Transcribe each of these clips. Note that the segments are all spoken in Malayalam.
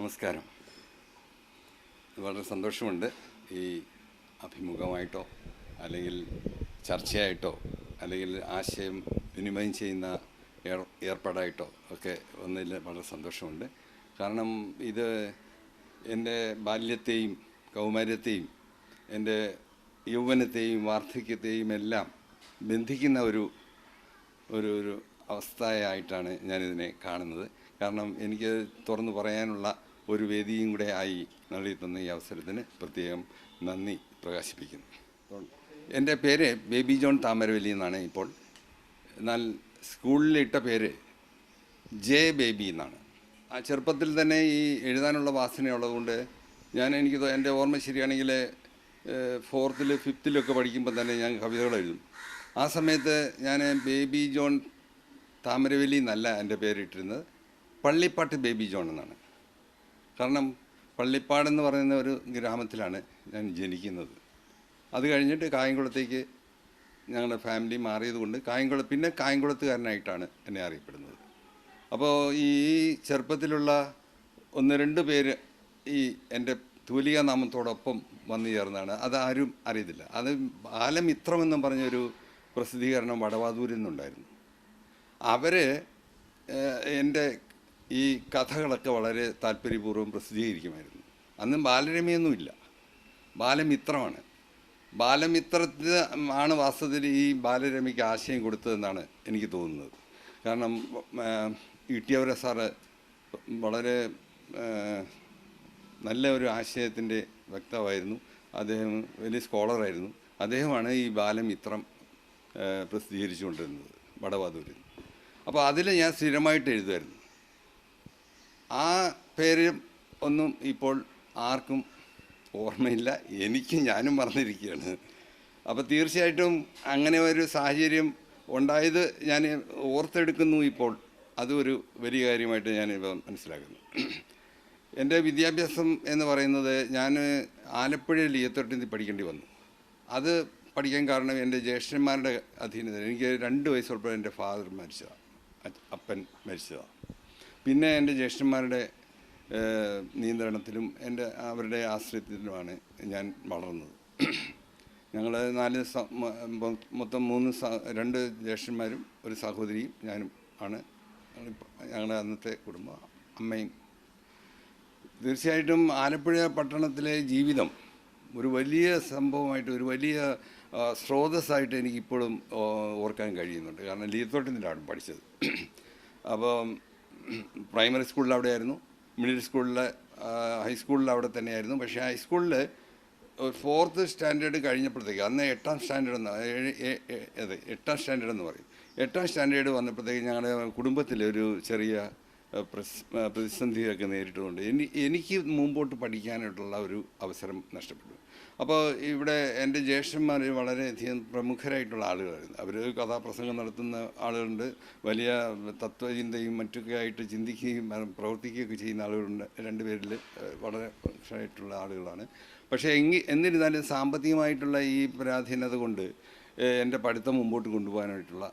നമസ്കാരം. വളരെ സന്തോഷമുണ്ട് ഈ അഭിമുഖമായിട്ടോ അല്ലെങ്കിൽ ചർച്ചയായിട്ടോ അല്ലെങ്കിൽ ആശയം വിനിമയം ചെയ്യുന്ന ഏർപ്പാടായിട്ടോ ഒക്കെ വന്നതിൽ വളരെ സന്തോഷമുണ്ട്. കാരണം ഇത് എൻ്റെ ബാല്യത്തെയും കൗമാര്യത്തെയും എൻ്റെ യൗവനത്തെയും വാർദ്ധക്യത്തെയും എല്ലാം ബന്ധിക്കുന്ന ഒരു അവസ്ഥയായിട്ടാണ് ഞാനിതിനെ കാണുന്നത്. കാരണം എനിക്ക് തുറന്നു പറയാനുള്ള ഒരു വേദിയും കൂടെ ആയി നൽകി തന്ന ഈ അവസരത്തിന് പ്രത്യേകം നന്ദി പ്രകാശിപ്പിക്കുന്നു. എൻ്റെ പേര് ബേബി ജോൺ താമരവല്ലി എന്നാണ് ഇപ്പോൾ. എന്നാൽ സ്കൂളിലിട്ട പേര് ജെ ബേബി എന്നാണ്. ആ ചെറുപ്പത്തിൽ തന്നെ ഈ എഴുതാനുള്ള വാസനയുള്ളതുകൊണ്ട് എനിക്ക് എൻ്റെ ഓർമ്മ ശരിയാണെങ്കിൽ 4th 5th പഠിക്കുമ്പോൾ തന്നെ ഞാൻ കവിതകൾ എഴുതും. ആ സമയത്ത് ഞാൻ ബേബി ജോൺ താമരവല്ലി എന്നല്ല എൻ്റെ പേരിട്ടിരുന്നത്, പള്ളിപ്പാട്ട് ബേബി ജോൺ എന്നാണ്. കാരണം പള്ളിപ്പാടെന്ന് പറയുന്ന ഒരു ഗ്രാമത്തിലാണ് ഞാൻ ജനിക്കുന്നത്. അത് കഴിഞ്ഞിട്ട് കായംകുളത്തേക്ക് ഞങ്ങളുടെ ഫാമിലി മാറിയതുകൊണ്ട് പിന്നെ കായംകുളത്തുകാരനായിട്ടാണ് എന്നെ അറിയപ്പെടുന്നത്. അപ്പോൾ ഈ ചെറുപ്പത്തിലുള്ള 1-2 പേര് ഈ എൻ്റെ തൂലിക നാമത്തോടൊപ്പം വന്നു ചേർന്നാണ്. അതാരും അറിയത്തില്ല. അത് ബാലമിത്രമെന്നും പറഞ്ഞൊരു പ്രസിദ്ധീകരണം വടവാതൂരിൽ നിന്നുണ്ടായിരുന്നു. അവർ എൻ്റെ ഈ കഥകളൊക്കെ വളരെ താല്പര്യപൂർവ്വം പ്രസിദ്ധീകരിക്കുമായിരുന്നു. അന്ന് ബാലരമയൊന്നുമില്ല, ബാലമിത്രമാണ്. ബാലമിത്രത്തിൽ ആണ് വാസ്തവത്തിൽ ഈ ബാലരമയ്ക്ക് ആശയം കൊടുത്തതെന്നാണ് എനിക്ക് തോന്നുന്നത്. കാരണം ഇട്ടിയവര സാറ് വളരെ നല്ല ഒരു ആശയത്തിൻ്റെ വ്യക്തമായിരുന്നു. അദ്ദേഹം വലിയ സ്കോളറായിരുന്നു. അദ്ദേഹമാണ് ഈ ബാലമിത്രം പ്രസിദ്ധീകരിച്ചുകൊണ്ടിരുന്നത് വടവാതൂരിൽ. അപ്പോൾ അതിൽ ഞാൻ സ്ഥിരമായിട്ട് എഴുതുമായിരുന്നു. ആ പേര് ഒന്നും ഇപ്പോൾ ആർക്കും ഓർമ്മയില്ല. ഞാനും മറന്നിരിക്കുകയാണ്. അപ്പോൾ തീർച്ചയായിട്ടും അങ്ങനെ ഒരു സാഹചര്യം ഉണ്ടായത് ഞാൻ ഓർത്തെടുക്കുന്നു ഇപ്പോൾ. അതൊരു വലിയ കാര്യമായിട്ട് ഞാനിപ്പോൾ മനസ്സിലാക്കുന്നു. എൻ്റെ വിദ്യാഭ്യാസം എന്ന് പറയുന്നത് ഞാൻ ആലപ്പുഴയിൽ ഈയത്തൊട്ടിൽ പഠിക്കേണ്ടി വന്നു. അത് പഠിക്കാൻ കാരണം എൻ്റെ ജ്യേഷ്ഠന്മാരുടെ അധീനതയിൽ. എനിക്ക് 2 വയസ്സുള്ളപ്പോൾ എൻ്റെ ഫാദർ മരിച്ചതാണ്, അപ്പൻ മരിച്ചതാണ്. പിന്നെ എൻ്റെ ജ്യേഷ്ഠന്മാരുടെ നിയന്ത്രണത്തിലും അവരുടെ ആശ്രയത്തിലുമാണ് ഞാൻ വളർന്നത്. ഞങ്ങൾ 4 മൊത്തം 2 ജ്യേഷ്ഠന്മാരും ഒരു സഹോദരിയും ഞാനും ആണ് ഞങ്ങളുടെ അന്നത്തെ കുടുംബം. അമ്മയും. തീർച്ചയായിട്ടും ആലപ്പുഴ പട്ടണത്തിലെ ജീവിതം ഒരു വലിയ സംഭവമായിട്ട്, ഒരു വലിയ സ്രോതസ്സായിട്ട് എനിക്കിപ്പോഴും ഓർക്കാൻ കഴിയുന്നുണ്ട്. കാരണം ലീത്തോട്ടത്തിലാണ് പഠിച്ചത്. അപ്പോൾ പ്രൈമറി സ്കൂളിൽ അവിടെയായിരുന്നു, മിഡിൽ സ്കൂളിൽ, ഹൈസ്കൂളിൽ അവിടെ തന്നെയായിരുന്നു. പക്ഷേ ഹൈസ്കൂളിൽ 4th സ്റ്റാൻഡേർഡ് കഴിഞ്ഞപ്പോഴത്തേക്ക്, അന്ന് 8ാം സ്റ്റാൻഡേർഡ് എന്ന് പറയും. 8ാം സ്റ്റാൻഡേർഡ് വന്നപ്പോഴത്തേക്ക് ഞങ്ങളുടെ കുടുംബത്തിൽ ഒരു ചെറിയ പ്രതിസന്ധിയൊക്കെ നേരിട്ടുകൊണ്ട് എനിക്ക് മുമ്പോട്ട് പഠിക്കാനായിട്ടുള്ള ഒരു അവസരം നഷ്ടപ്പെട്ടു. അപ്പോൾ ഇവിടെ എൻ്റെ ജ്യേഷ്ഠന്മാർ വളരെയധികം പ്രമുഖരായിട്ടുള്ള ആളുകളായിരുന്നു. അവർ കഥാപ്രസംഗം നടത്തുന്ന ആളുകളുണ്ട്, വലിയ തത്വചിന്തയും മറ്റൊക്കെ ആയിട്ട് ചിന്തിക്കുകയും പ്രവർത്തിക്കുകയൊക്കെ ചെയ്യുന്ന ആളുകളുണ്ട്. 2 പേരിൽ വളരെ പ്രമുഖരായിട്ടുള്ള ആളുകളാണ്. പക്ഷേ എന്നിരുന്നാലും സാമ്പത്തികമായിട്ടുള്ള ഈ പരാധീനത കൊണ്ട് എൻ്റെ പഠിത്തം മുമ്പോട്ട് കൊണ്ടുപോകാനായിട്ടുള്ള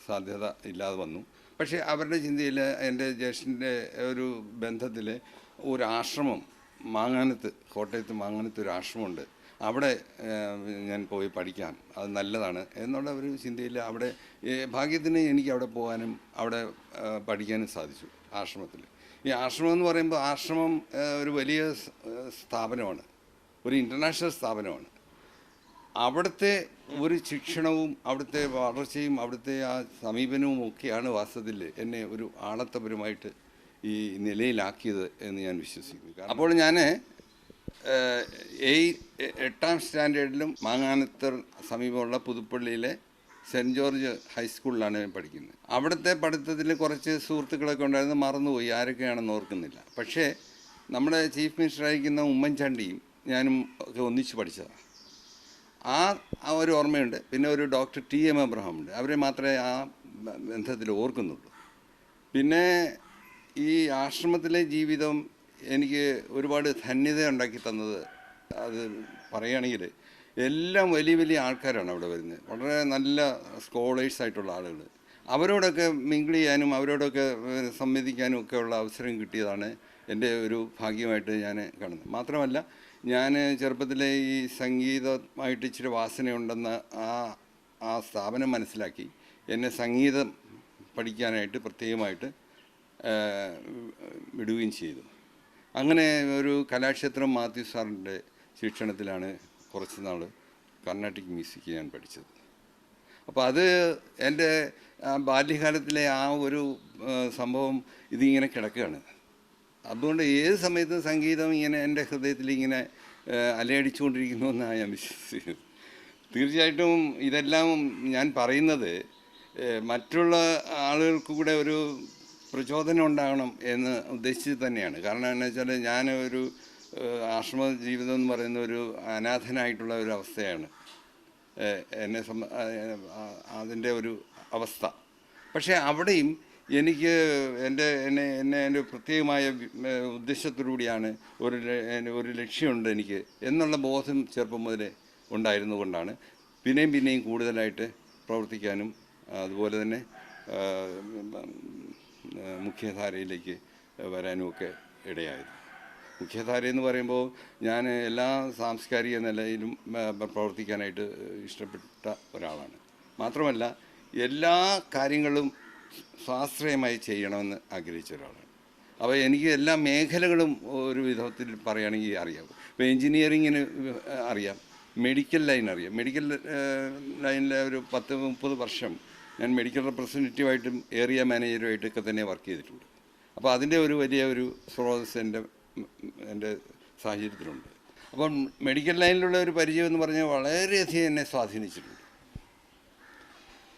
സാധ്യത ഇല്ലാതെ വന്നു. പക്ഷേ അവരുടെ ചിന്തയിൽ എൻ്റെ ജ്യേഷ്ഠൻ്റെ ഒരു ബന്ധത്തിൽ ഒരു ആശ്രമം കോട്ടയത്ത് മാങ്ങാനത്ത് ഒരു ആശ്രമമുണ്ട്. അവിടെ ഞാൻ പോയി പഠിക്കാം, അത് നല്ലതാണ് എന്നുള്ള ഒരു ചിന്തയിൽ അവിടെ ഭാഗ്യത്തിന് എനിക്ക് അവിടെ പോകാനും അവിടെ പഠിക്കാനും സാധിച്ചു ആശ്രമത്തിൽ. ഈ ആശ്രമം എന്ന് പറയുമ്പോൾ ആശ്രമം ഒരു വലിയ സ്ഥാപനമാണ്, ഒരു ഇൻ്റർനാഷണൽ സ്ഥാപനമാണ്. അവിടുത്തെ ഒരു ശിക്ഷണവും അവിടുത്തെ വളർച്ചയും അവിടുത്തെ ആ സമീപനവും ഒക്കെയാണ് വാസ്തവത്തിൽ എന്നെ ഒരു ആളത്തപരമായിട്ട് ഈ നിലയിലാക്കിയത് എന്ന് ഞാൻ വിശ്വസിക്കുന്നു. അപ്പോൾ ഞാൻ 8ാം സ്റ്റാൻഡേർഡിലും മാങ്ങാനത്ത് സമീപമുള്ള പുതുപ്പള്ളിയിലെ സെൻറ്റ് ജോർജ് ഹൈസ്കൂളിലാണ് ഞാൻ പഠിക്കുന്നത്. അവിടുത്തെ പഠിത്തത്തിൽ കുറച്ച് സുഹൃത്തുക്കളൊക്കെ ഉണ്ടായിരുന്നു, മറന്നുപോയി, ആരൊക്കെയാണെന്ന് ഓർക്കുന്നില്ല. പക്ഷേ നമ്മുടെ ചീഫ് മിനിസ്റ്ററായിരിക്കുന്ന ഉമ്മൻചാണ്ടിയും ഞാനും ഒക്കെ ഒന്നിച്ച് പഠിച്ചതാണ്. ആ ഒരു ഓർമ്മയുണ്ട്. പിന്നെ ഒരു ഡോക്ടർ TM എബ്രഹാം ഉണ്ട്. അവരെ മാത്രമേ ആ ബന്ധത്തിൽ ഓർക്കുന്നുള്ളൂ. പിന്നെ ഈ ആശ്രമത്തിലെ ജീവിതം എനിക്ക് ഒരുപാട് ധന്യത ഉണ്ടാക്കി തന്നത്, അത് പറയുകയാണെങ്കിൽ എല്ലാം വലിയ വലിയ ആൾക്കാരാണ് അവിടെ വരുന്നത്. വളരെ നല്ല സ്കോളേഴ്സായിട്ടുള്ള ആളുകൾ. അവരോടൊക്കെ മിങ്കിൾ ചെയ്യാനും അവരോടൊക്കെ സംവദിക്കാനും ഒക്കെ ഉള്ള അവസരം കിട്ടിയതാണ് എൻ്റെ ഒരു ഭാഗ്യമായിട്ട് ഞാൻ കാണുന്നു. മാത്രമല്ല ഞാൻ ചെറുപ്പത്തിലെ ഈ സംഗീതമായിട്ട് ഇച്ചിരി വാസനയുണ്ടെന്ന് ആ സ്ഥാപനം മനസ്സിലാക്കി എന്നെ സംഗീതം പഠിക്കാനായിട്ട് പ്രത്യേകമായിട്ട് വിടുകയും ചെയ്തു. അങ്ങനെ ഒരു കലാക്ഷേത്രം മാത്യു സാറിൻ്റെ ശിക്ഷണത്തിലാണ് കുറച്ച് നാൾ കർണാട്ടിക് മ്യൂസിക് ഞാൻ പഠിച്ചത്. അപ്പോൾ അത് എൻ്റെ ബാല്യകാലത്തിലെ ആ ഒരു സംഭവം ഇതിങ്ങനെ കിടക്കുകയാണ്. അതുകൊണ്ട് ഏത് സമയത്തും സംഗീതം ഇങ്ങനെ എൻ്റെ ഹൃദയത്തിൽ ഇങ്ങനെ അലയടിച്ചുകൊണ്ടിരിക്കുന്നു എന്നാണ് ഞാൻ വിശ്വസിക്കുന്നത്. തീർച്ചയായിട്ടും ഇതെല്ലാം ഞാൻ പറയുന്നത് മറ്റുള്ള ആളുകൾക്ക് കൂടെ ഒരു പ്രചോദനം ഉണ്ടാകണം എന്ന് ഉദ്ദേശിച്ച് തന്നെയാണ്. കാരണം എന്താ വെച്ചാൽ ഞാൻ ഒരു ആശ്രമ ജീവിതം എന്ന് പറയുന്ന ഒരു അനാഥനായിട്ടുള്ള ഒരു അവസ്ഥയാണ് എന്നെ അതിൻ്റെ ഒരു അവസ്ഥ. പക്ഷേ അവിടെയും എനിക്ക് എൻ്റെ പ്രത്യേകമായ ഉദ്ദേശത്തോടുകൂടിയാണ് ഒരു ലക്ഷ്യമുണ്ട് എനിക്ക് എന്നുള്ള ബോധം ചെറുപ്പം മുതലേ ഉണ്ടായിരുന്നുകൊണ്ടാണ് പിന്നെയും കൂടുതലായിട്ട് പ്രവർത്തിക്കാനും അതുപോലെ തന്നെ മുഖ്യധാരയിലേക്ക് വരാനുമൊക്കെ ഇടയായത്. മുഖ്യധാരയെന്ന് പറയുമ്പോൾ ഞാൻ എല്ലാ സാംസ്കാരിക നിലയിലും പ്രവർത്തിക്കാനായിട്ട് ഇഷ്ടപ്പെട്ട ഒരാളാണ്. മാത്രമല്ല എല്ലാ കാര്യങ്ങളും സ്വാശ്രയമായി ചെയ്യണമെന്ന് ആഗ്രഹിച്ച ഒരാളാണ്. അപ്പോൾ എനിക്ക് എല്ലാ മേഖലകളും ഒരു വിധത്തിൽ പറയുകയാണെങ്കിൽ അറിയാം. ഇപ്പോൾ എൻജിനീയറിങ്ങിന് അറിയാം, മെഡിക്കൽ ലൈൻ അറിയാം. മെഡിക്കൽ ലൈനിലെ ഒരു 10-30 വർഷം ഞാൻ മെഡിക്കൽ റെപ്രസെൻറ്റേറ്റീവായിട്ടും ഏരിയ മാനേജറുമായിട്ടൊക്കെ തന്നെ വർക്ക് ചെയ്തിട്ടുണ്ട്. അപ്പോൾ അതിൻ്റെ ഒരു വലിയ ഒരു സ്രോതസ് എൻ്റെ സാഹചര്യത്തിലുണ്ട്. അപ്പം മെഡിക്കൽ ലൈനിലുള്ള ഒരു പരിചയം എന്ന് പറഞ്ഞാൽ വളരെയധികം എന്നെ സ്വാധീനിച്ചിട്ടുണ്ട്.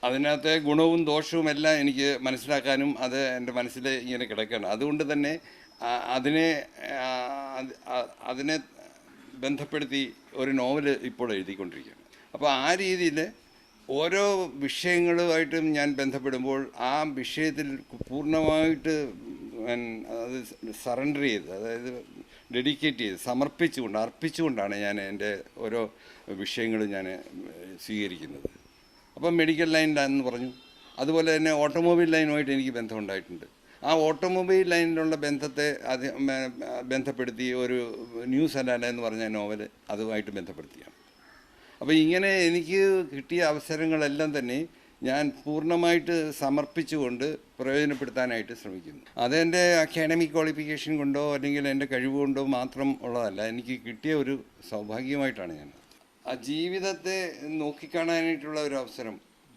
അതിനകത്തെ ഗുണവും ദോഷവും എല്ലാം എനിക്ക് മനസ്സിലാക്കാനും അത് എൻ്റെ മനസ്സിൽ ഇങ്ങനെ കിടക്കുകയാണ്. അതുകൊണ്ട് തന്നെ അതിനെ ബന്ധപ്പെടുത്തി ഒരു നോവൽ ഇപ്പോൾ എഴുതിക്കൊണ്ടിരിക്കുകയാണ്. അപ്പോൾ ആ രീതിയിൽ ഓരോ വിഷയങ്ങളുമായിട്ടും ഞാൻ ബന്ധപ്പെടുമ്പോൾ ആ വിഷയത്തിൽ പൂർണ്ണമായിട്ട് അത് സറണ്ടർ ചെയ്ത്, അതായത് ഡെഡിക്കേറ്റ് ചെയ്ത് അർപ്പിച്ചുകൊണ്ടാണ് ഞാൻ എൻ്റെ ഓരോ വിഷയങ്ങളും ഞാൻ സ്വീകരിക്കുന്നത്. അപ്പം മെഡിക്കൽ ലൈനിലാണെന്ന് പറഞ്ഞു. അതുപോലെ തന്നെ ഓട്ടോമൊബൈൽ ലൈനുമായിട്ട് എനിക്ക് ബന്ധമുണ്ടായിട്ടുണ്ട്. ആ ഓട്ടോമൊബൈൽ ലൈനിലുള്ള ബന്ധത്തെ ബന്ധപ്പെടുത്തി ഒരു ന്യൂസ് അലാല എന്ന് പറഞ്ഞ നോവൽ അതുമായിട്ട് ബന്ധപ്പെടുത്തിയാണ്. അപ്പോൾ ഇങ്ങനെ എനിക്ക് കിട്ടിയ അവസരങ്ങളെല്ലാം തന്നെ ഞാൻ പൂർണ്ണമായിട്ട് സമർപ്പിച്ചുകൊണ്ട് പ്രയോജനപ്പെടുത്താനായിട്ട് ശ്രമിക്കുന്നു. അതെൻ്റെ അക്കാഡമിക് ക്വാളിഫിക്കേഷൻ കൊണ്ടോ അല്ലെങ്കിൽ എൻ്റെ കഴിവ് കൊണ്ടോ മാത്രം ഉള്ളതല്ല, എനിക്ക് കിട്ടിയ ഒരു സൗഭാഗ്യമായിട്ടാണ് ഞാൻ ആ ജീവിതത്തെ നോക്കിക്കാണാനായിട്ടുള്ള ഒരു അവസരം,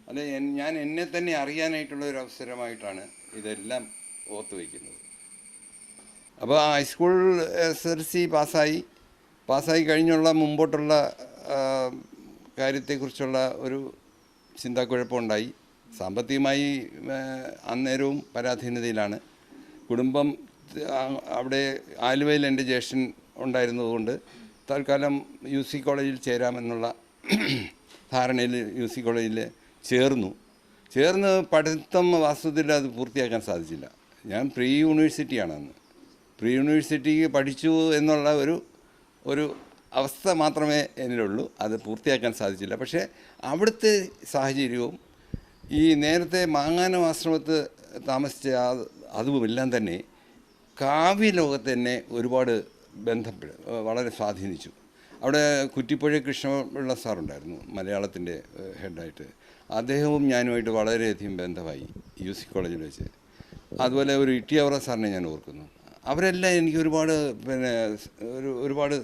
അല്ലെ ഞാൻ എന്നെ തന്നെ അറിയാനായിട്ടുള്ള ഒരു അവസരമായിട്ടാണ് ഇതെല്ലാം ഓർത്തു വയ്ക്കുന്നത്. അപ്പോൾ ഹൈസ്കൂൾ SSLC പാസ്സായി കഴിഞ്ഞുള്ള മുമ്പോട്ടുള്ള കാര്യത്തെക്കുറിച്ചുള്ള ഒരു ചിന്താക്കുഴപ്പമുണ്ടായി. സാമ്പത്തികമായി അന്നേരവും പരാധീനതയിലാണ്. കുടുംബം അവിടെ ആലുവയിൽ എൻ്റെ ജ്യേഷ്ഠൻ ഉണ്ടായിരുന്നതുകൊണ്ട് തൽക്കാലം UC കോളേജിൽ ചേരാമെന്നുള്ള ധാരണയിൽ UC കോളേജിൽ ചേർന്ന് പഠിത്തം വാസ്തവത്തിൽ അത് പൂർത്തിയാക്കാൻ സാധിച്ചില്ല. ഞാൻ പ്രീ യൂണിവേഴ്സിറ്റിയാണ് അന്ന്. പ്രീ യൂണിവേഴ്സിറ്റിക്ക് പഠിച്ചു എന്നുള്ള ഒരു അവസ്ഥ മാത്രമേ എന്നിലുള്ളൂ. അത് പൂർത്തിയാക്കാൻ സാധിച്ചില്ല. പക്ഷേ അവിടുത്തെ സാഹചര്യവും ഈ നേരത്തെ മാങ്ങാനം ആശ്രമത്ത് താമസിച്ച അതുമെല്ലാം തന്നെ കാവ്യലോകത്ത് തന്നെ ഒരുപാട് വളരെ സ്വാധീനിച്ചു. അവിടെ കുറ്റിപ്പുഴ കൃഷ്ണപിള്ള സാറുണ്ടായിരുന്നു, മലയാളത്തിൻ്റെ ഹെഡായിട്ട്. അദ്ദേഹവും ഞാനുമായിട്ട് വളരെയധികം ബന്ധമായി UC കോളേജിൽ വെച്ച്. അതുപോലെ ഒരു ഇട്ടിയാവറ സാറിനെ ഞാൻ ഓർക്കുന്നു. അവരെല്ലാം എനിക്ക് ഒരുപാട്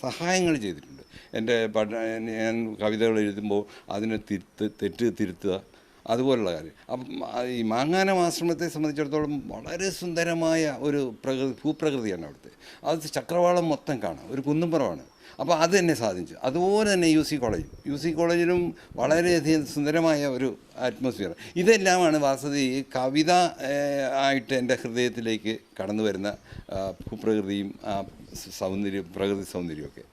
സഹായങ്ങൾ ചെയ്തിട്ടുണ്ട്. ഞാൻ കവിതകൾ എഴുതുമ്പോൾ അതിനെ തെറ്റ് തിരുത്തുക, അതുപോലുള്ള കാര്യം. അപ്പം ഈ മാങ്ങാനം ആശ്രമത്തെ സംബന്ധിച്ചിടത്തോളം വളരെ സുന്ദരമായ ഒരു ഭൂപ്രകൃതിയാണ് അവിടുത്തെ. അത് ചക്രവാളം മൊത്തം കാണാം, ഒരു കുന്നുംപുറമാണ്. അപ്പോൾ അത് എന്നെ സാധിച്ചു. അതുപോലെ തന്നെ UC കോളേജിലും വളരെയധികം സുന്ദരമായ ഒരു അറ്റ്മോസ്ഫിയർ. ഇതെല്ലാമാണ് വാസ്തവത്തിൽ ഈ കവിത ആയിട്ട് എൻ്റെ ഹൃദയത്തിലേക്ക് കടന്നു വരുന്ന ഭൂപ്രകൃതിയും പ്രകൃതി സൗന്ദര്യമൊക്കെ.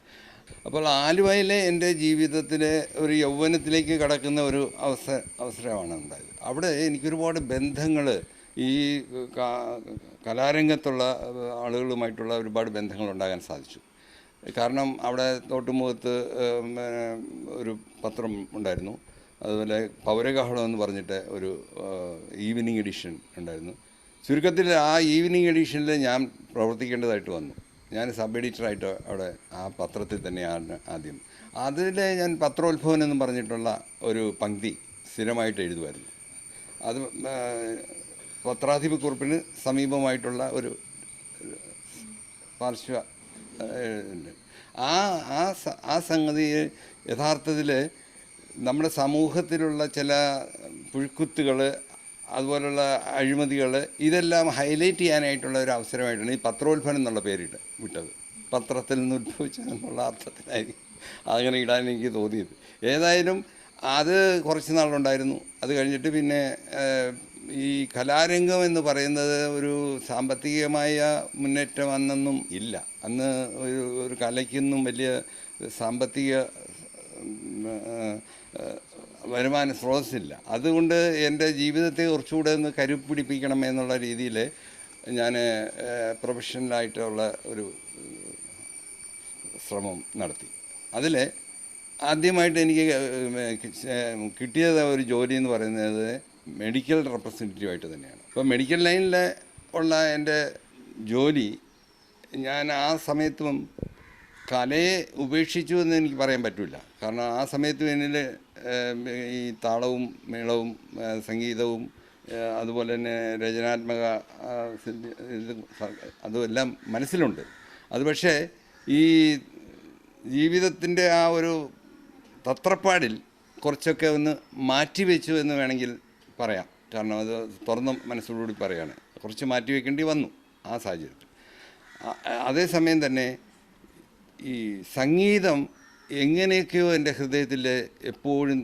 അപ്പോൾ ആലുവയിലെ എൻ്റെ ജീവിതത്തിലെ ഒരു യൗവനത്തിലേക്ക് കടക്കുന്ന ഒരു അവസരമാണ് ഉണ്ടായത്. അവിടെ എനിക്കൊരുപാട് ബന്ധങ്ങൾ, ഈ കലാരംഗത്തുള്ള ആളുകളുമായിട്ടുള്ള ഒരുപാട് ബന്ധങ്ങൾ ഉണ്ടാകാൻ സാധിച്ചു. കാരണം അവിടെ തോട്ടുമുഖത്ത് ഒരു പത്രം ഉണ്ടായിരുന്നു. അതുപോലെ പൗരകാഹളം എന്ന് പറഞ്ഞിട്ട് ഒരു ഈവനിങ് എഡിഷൻ ഉണ്ടായിരുന്നു. ചുരുക്കത്തിൽ ആ ഈവനിങ് എഡിഷനിൽ ഞാൻ പ്രവർത്തിക്കേണ്ടതായിട്ട് വന്നു. ഞാൻ സബ് എഡിറ്ററായിട്ട് അവിടെ ആ പത്രത്തിൽ തന്നെയാണ് ആദ്യം. അതിൽ ഞാൻ പത്രോത്ഭവൻ എന്ന് പറഞ്ഞിട്ടുള്ള ഒരു പങ്ക്തി സ്ഥിരമായിട്ട് എഴുതുമായിരുന്നു. അത് പത്രാധിപക്കുറിപ്പിന് സമീപമായിട്ടുള്ള ഒരു പാർശ്വ ഉണ്ട്. ആ ആ ആ സംഗതി യഥാർത്ഥത്തിൽ നമ്മുടെ സമൂഹത്തിലുള്ള ചില പുഴുക്കുത്തുകൾ, അതുപോലുള്ള അഴിമതികൾ, ഇതെല്ലാം ഹൈലൈറ്റ് ചെയ്യാനായിട്ടുള്ള ഒരു അവസരമായിട്ടാണ് ഈ പത്രോത്ഭവൻ എന്നുള്ള പേരിട്ട് വിട്ടത്. പത്രത്തിൽ നിന്ന് ഉത്ഭവിച്ച എന്നുള്ള അർത്ഥത്തിലായിരിക്കും അങ്ങനെ ഇടാൻ എനിക്ക് തോന്നിയത്. ഏതായാലും അത് കുറച്ച് നാളുണ്ടായിരുന്നു. അത് കഴിഞ്ഞിട്ട് പിന്നെ ഈ കലാരംഗം എന്ന് പറയുന്നത് ഒരു സാമ്പത്തികമായ മുന്നേറ്റം അന്നൊന്നും ഇല്ല. അന്ന് ഒരു കലയ്ക്കൊന്നും വലിയ സാമ്പത്തിക വരുമാന സ്രോതസ്സില്ല. അതുകൊണ്ട് എൻ്റെ ജീവിതത്തെ കുറച്ചുകൂടെ ഒന്ന് കരുപ്പിടിപ്പിക്കണം എന്നുള്ള രീതിയിൽ ഞാൻ പ്രൊഫഷണലായിട്ടുള്ള ഒരു ശ്രമം നടത്തി. അതിൽ ആദ്യമായിട്ട് എനിക്ക് കിട്ടിയത് ഒരു ജോലി എന്ന് പറയുന്നത് മെഡിക്കൽ റെപ്രസെൻറ്റേറ്റീവായിട്ട് തന്നെയാണ്. അപ്പോൾ മെഡിക്കൽ ലൈനിൽ ഉള്ള എൻ്റെ ജോലി, ഞാൻ ആ സമയത്തും കലയെ ഉപേക്ഷിച്ചു എന്ന് എനിക്ക് പറയാൻ പറ്റില്ല. കാരണം ആ സമയത്തും എന്നിൽ ഈ താളവും മേളവും സംഗീതവും അതുപോലെ തന്നെ രചനാത്മക അതുമെല്ലാം മനസ്സിലുണ്ട്. അത് പക്ഷേ ഈ ജീവിതത്തിൻ്റെ ആ ഒരു തത്രപ്പാടിൽ കുറച്ചൊക്കെ ഒന്ന് മാറ്റിവെച്ചു എന്ന് വേണമെങ്കിൽ പറയാം. കാരണം അത് തുറന്ന മനസ്സോടുകൂടി പറയാണ്, കുറച്ച് മാറ്റിവെക്കേണ്ടി വന്നു ആ സാഹചര്യത്തിൽ. അതേസമയം തന്നെ ഈ സംഗീതം എങ്ങനെയൊക്കെയോ എൻ്റെ ഹൃദയത്തിൽ എപ്പോഴും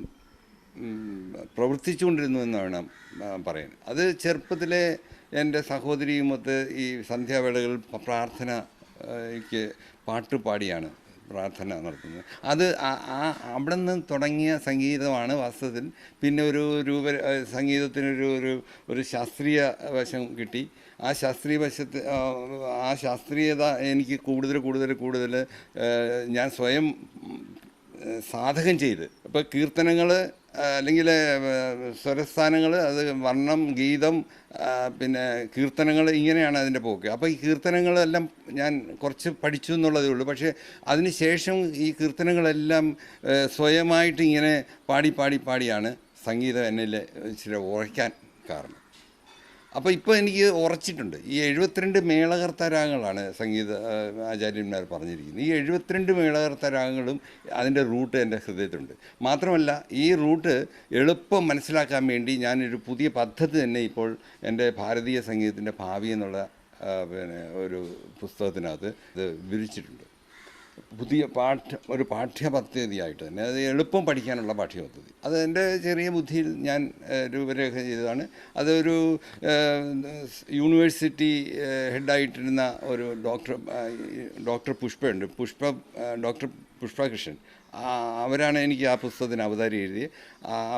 പ്രവർത്തിച്ചുകൊണ്ടിരുന്നു എന്ന് വേണം പറയാൻ. അത് ചെറുപ്പത്തിലെ എൻ്റെ സഹോദരിയുമൊത്ത് ഈ സന്ധ്യാവേളകളിൽ പ്രാർത്ഥനയ്ക്ക് പാട്ട് പാടിയാണ് പ്രാർത്ഥന നടത്തുന്നത്. അത് അവിടെ നിന്ന് തുടങ്ങിയ സംഗീതമാണ് വാസ്തവത്തിൽ. പിന്നെ ഒരു സംഗീതത്തിനൊരു ഒരു ശാസ്ത്രീയ വശം കിട്ടി. ആ ശാസ്ത്രീയ വശത്ത് ആ ശാസ്ത്രീയത എനിക്ക് കൂടുതൽ ഞാൻ സ്വയം സാധകം ചെയ്ത്, ഇപ്പോൾ കീർത്തനങ്ങൾ അല്ലെങ്കിൽ സ്വരസ്ഥാനങ്ങൾ, അത് വർണ്ണം, ഗീതം, പിന്നെ കീർത്തനങ്ങൾ, ഇങ്ങനെയാണ് അതിൻ്റെ പോക്ക്. അപ്പോൾ ഈ കീർത്തനങ്ങളെല്ലാം ഞാൻ കുറച്ച് പഠിച്ചു എന്നുള്ളതേ ഉള്ളൂ. പക്ഷേ അതിന് ശേഷം ഈ കീർത്തനങ്ങളെല്ലാം സ്വയമായിട്ട് ഇങ്ങനെ പാടിയാണ് സംഗീതം എന്നിൽ ഇച്ചിരി ഉറയ്ക്കാൻ കാരണം. അപ്പോൾ ഇപ്പോൾ എനിക്ക് ഉറച്ചിട്ടുണ്ട്. ഈ 72 മേളകർത്ത രാഗങ്ങളാണ് സംഗീത ആചാര്യന്മാർ പറഞ്ഞിരിക്കുന്നത്. ഈ 72 മേളകർത്ത രാഗങ്ങളും അതിൻ്റെ റൂട്ട് എൻ്റെ ഹൃദയത്തിലുണ്ട്. മാത്രമല്ല ഈ റൂട്ട് എളുപ്പം മനസ്സിലാക്കാൻ വേണ്ടി ഞാനൊരു പുതിയ പദ്ധതി തന്നെ ഇപ്പോൾ എൻ്റെ ഭാരതീയ സംഗീതത്തിൻ്റെ ഭാവി എന്നുള്ള ഒരു പുസ്തകത്തിനകത്ത് ഇത് വിവരിച്ചിട്ടുണ്ട്. പുതിയ ഒരു പാഠ്യപദ്ധതിയായിട്ട് തന്നെ, അത് എളുപ്പം പഠിക്കാനുള്ള പാഠ്യപദ്ധതി. അത് എൻ്റെ ചെറിയ ബുദ്ധിയിൽ ഞാൻ രൂപരേഖ ചെയ്തതാണ്. അതൊരു യൂണിവേഴ്സിറ്റി ഹെഡായിട്ടിരുന്ന ഒരു ഡോക്ടർ പുഷ്പയുണ്ട്, ഡോക്ടർ പുഷ്പകൃഷ്ണൻ. അവരാണ് എനിക്ക് ആ പുസ്തകത്തിന് അവതാരം എഴുതി.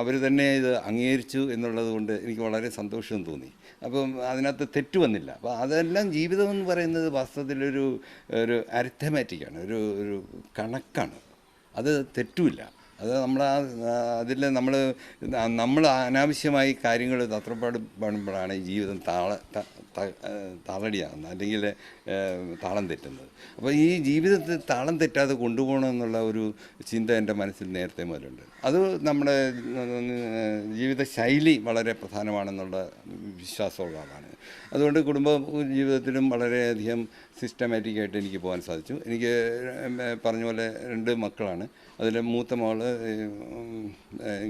അവർ തന്നെ ഇത് അംഗീകരിച്ചു എന്നുള്ളത് കൊണ്ട് എനിക്ക് വളരെ സന്തോഷം തോന്നി. അപ്പം അതിനകത്ത് തെറ്റ് വന്നില്ല. അപ്പോൾ അതെല്ലാം ജീവിതം എന്ന് പറയുന്നത് വാസ്തവത്തിലൊരു അരിത്തമാറ്റിക്കാണ്, ഒരു കണക്കാണ്. അത് തെറ്റുമില്ല. അത് അതിൽ നമ്മൾ അനാവശ്യമായി കാര്യങ്ങൾ തത്രപ്പാട് പാടുമ്പോഴാണ് ഈ ജീവിതം താളടിയാകുന്നത്, അല്ലെങ്കിൽ താളം തെറ്റുന്നത്. അപ്പോൾ ഈ ജീവിതത്തിൽ താളം തെറ്റാതെ കൊണ്ടുപോകണമെന്നുള്ള ഒരു ചിന്ത എൻ്റെ മനസ്സിൽ നേരത്തെ മുതലുണ്ട്. അത് നമ്മുടെ ജീവിതശൈലി വളരെ പ്രധാനമാണെന്നുള്ള വിശ്വാസമുള്ള ആളാണ്. അതുകൊണ്ട് കുടുംബ ജീവിതത്തിലും വളരെയധികം സിസ്റ്റമാറ്റിക്കായിട്ട് എനിക്ക് പോകാൻ സാധിച്ചു. എനിക്ക് പറഞ്ഞ പോലെ 2 മക്കളാണ്. അതിൽ മൂത്ത മകൾ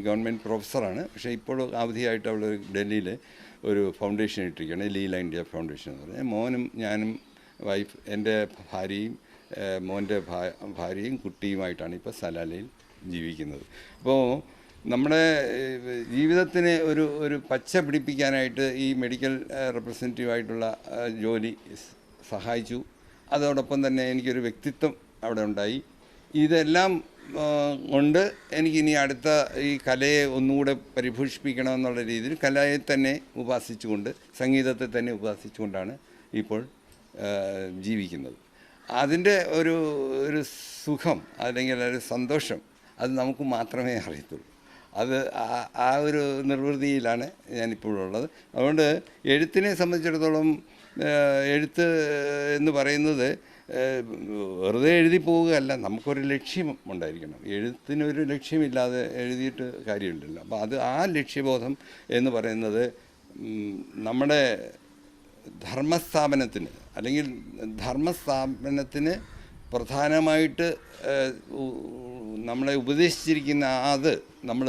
ഗവൺമെൻറ് പ്രൊഫസറാണ്. പക്ഷേ ഇപ്പോൾ അവധിയായിട്ട് അവൾ ഡൽഹിയിൽ ഒരു ഫൗണ്ടേഷൻ ഇട്ടിരിക്കുകയാണ്, ലീല ഇന്ത്യ ഫൗണ്ടേഷൻ എന്ന് പറഞ്ഞാൽ. മോനും ഞാനും വൈഫ്, എൻ്റെ ഭാര്യയും മോൻ്റെ ഭാര്യയും കുട്ടിയുമായിട്ടാണ് ഇപ്പോൾ സലാലയിൽ ജീവിക്കുന്നത്. അപ്പോൾ നമ്മുടെ ജീവിതത്തിന് ഒരു പച്ച പിടിപ്പിക്കാനായിട്ട് ഈ മെഡിക്കൽ റെപ്രസെൻറ്റേറ്റീവായിട്ടുള്ള ജോലി സഹായിച്ചു. അതോടൊപ്പം തന്നെ എനിക്കൊരു വ്യക്തിത്വം അവിടെ ഉണ്ടായി. ഇതെല്ലാം കൊണ്ട് എനിക്കിനി അടുത്ത ഈ കലയെ ഒന്നുകൂടെ പരിപോഷിപ്പിക്കണമെന്നുള്ള രീതിയിൽ കലയെ തന്നെ ഉപാസിച്ചുകൊണ്ട്, സംഗീതത്തെ തന്നെ ഉപാസിച്ചുകൊണ്ടാണ് ഇപ്പോൾ ജീവിക്കുന്നത്. അതിൻ്റെ ഒരു സുഖം അല്ലെങ്കിൽ ഒരു സന്തോഷം അത് നമുക്ക് മാത്രമേ അറിയത്തുള്ളൂ. അത് ആ ഒരു നിർവൃതിയിലാണ് ഞാനിപ്പോഴുള്ളത്. അതുകൊണ്ട് എഴുത്തിനെ സംബന്ധിച്ചിടത്തോളം എഴുത്ത് എന്ന് പറയുന്നത് വെറുതെ എഴുതി പോവുകയല്ല, നമുക്കൊരു ലക്ഷ്യം ഉണ്ടായിരിക്കണം. എഴുത്തിനൊരു ലക്ഷ്യമില്ലാതെ എഴുതിയിട്ട് കാര്യമുണ്ടല്ലോ. അപ്പോൾ ആ ലക്ഷ്യബോധം എന്ന് പറയുന്നത് നമ്മുടെ ധർമ്മസ്ഥാപനത്തിന് അല്ലെങ്കിൽ ധർമ്മസ്ഥാപനത്തിന് പ്രധാനമായിട്ട് നമ്മളെ ഉപദേശിച്ചിരിക്കുന്ന അത് നമ്മൾ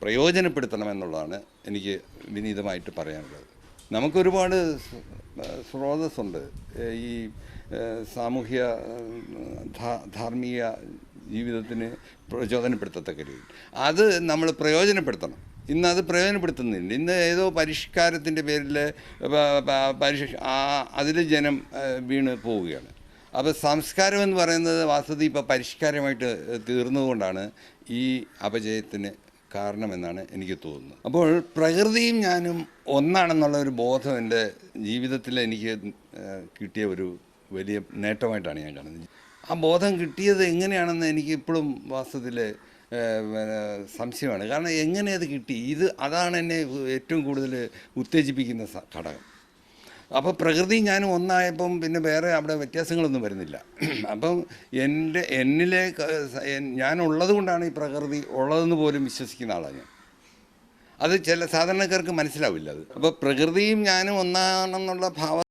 പ്രയോജനപ്പെടുത്തണമെന്നുള്ളതാണ് എനിക്ക് വിനീതമായിട്ട് പറയാനുള്ളത്. നമുക്കൊരുപാട് സ്രോതസ്സുണ്ട് ഈ സാമൂഹ്യ ധാർമ്മിക ജീവിതത്തിന് പ്രചോദനപ്പെടുത്തത്തക്ക രീതിയിൽ. അത് നമ്മൾ പ്രയോജനപ്പെടുത്തണം. ഇന്നത് പ്രയോജനപ്പെടുത്തുന്നില്ല. ഇന്ന് ഏതോ പരിഷ്കാരത്തിൻ്റെ പേരിൽ അതിൽ ജനം വീണ് പോവുകയാണ്. അപ്പോൾ സംസ്കാരം എന്ന് പറയുന്നത് വാസ്തവത്തിൽ ഇപ്പോൾ പരിഷ്കാരമായിട്ട് തീർന്നതുകൊണ്ടാണ് ഈ അപജയത്തിന് കാരണമെന്നാണ് എനിക്ക് തോന്നുന്നത്. അപ്പോൾ പ്രകൃതിയും ഞാനും ഒന്നാണെന്നുള്ള ഒരു ബോധം എൻ്റെ ജീവിതത്തിൽ എനിക്ക് കിട്ടിയ ഒരു വലിയ നേട്ടമായിട്ടാണ് ഞാൻ കാണുന്നത്. ആ ബോധം കിട്ടിയത് എങ്ങനെയാണെന്ന് എനിക്ക് ഇപ്പോഴും വാസ്തവത്തിൽ സംശയമാണ്. കാരണം എങ്ങനെ അത് കിട്ടി, അതാണ് എന്നെ ഏറ്റവും കൂടുതൽ ഉത്തേജിപ്പിക്കുന്ന ഘടകം. അപ്പോൾ പ്രകൃതി ഞാനും ഒന്നായപ്പം പിന്നെ വേറെ അവിടെ വ്യത്യാസങ്ങളൊന്നും വരുന്നില്ല. അപ്പം എന്നിലെ ഞാനുള്ളത് കൊണ്ടാണ് ഈ പ്രകൃതി ഉള്ളതെന്ന് പോലും വിശ്വസിക്കുന്ന ആളാണ് ഞാൻ. അത് ചില സാധാരണക്കാർക്ക് മനസ്സിലാവില്ല അത്. അപ്പോൾ പ്രകൃതിയും ഞാനും ഒന്നാണെന്നുള്ള ഭാവം